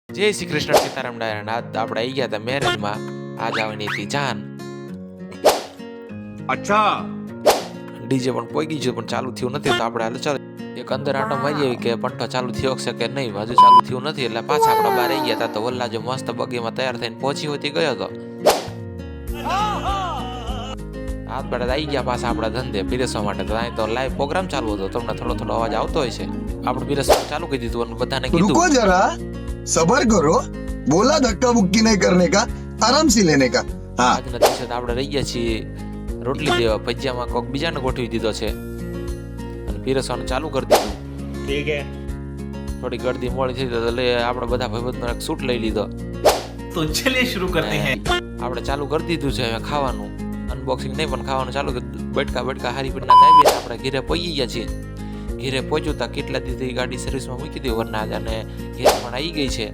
જય શ્રી કૃષ્ણ સીતારામ ડાયરા આજ આપણે આવી ગયા હતા મેરેજમાં. આજ આવવાની હતી જાન. અચ્છા ડીજે પણ પોગી ગયું પણ ચાલુ થયું નથી, તો આપણે હાલ ચાલ એક અંદર આટો મારી આવી કે પંઠો ચાલુ થયો છે કે નહીં. હજુ ચાલુ થયું નથી એટલે પાછા આપણે બહાર આવી ગયા હતા. તો વલ્લા જો મસ્ત બગીમાં તૈયાર થઈને પહોંચી હોતી ગયો હતો. હાથ બેઠા આવી ગયા પાછા આપણા ધંધે પીરસવા માટે. તો અહીં તો લાઈવ પ્રોગ્રામ ચાલુ હતો, તમને થોડો થોડો અવાજ આવતો હોય છે. આપણે પીરસવાનું ચાલુ કરી દીધું અને બધાને रुको કીધું जरा सबर करो बोला धक्का मुक्की नहीं करने का आराम से लेने का हाँ આજના દિવસે તો આપણે રહી ગયા છીએ રોટલી દેવા. ભજીયામાં કોક બીજાને ગોઠવી દીધો છે અને પીરસવાનું ચાલુ કરી દીધું. ठीक है થોડી ગળદી મોડી થઈ તો એટલે આપણે બધા ભાઈબંધનો એક સૂટ લઈ લીધો. तो चलिए शुरू करते हैं આપણે ચાલુ કરી દીધું છે હવે ખાવાનું. અનબોક્સિંગ નહીં પણ ખાવાનું ચાલુ કર્યું. બટકા હારી પીટના દાબી આપણે ઘરે પહોંચી ગયા છીએ. ઘરે પહોંચ્યું તા કેટલા દીધી ગાડી સર્વિસમાં મૂકી દીધી વરના અને ઘેર પણ આવી ગઈ છે.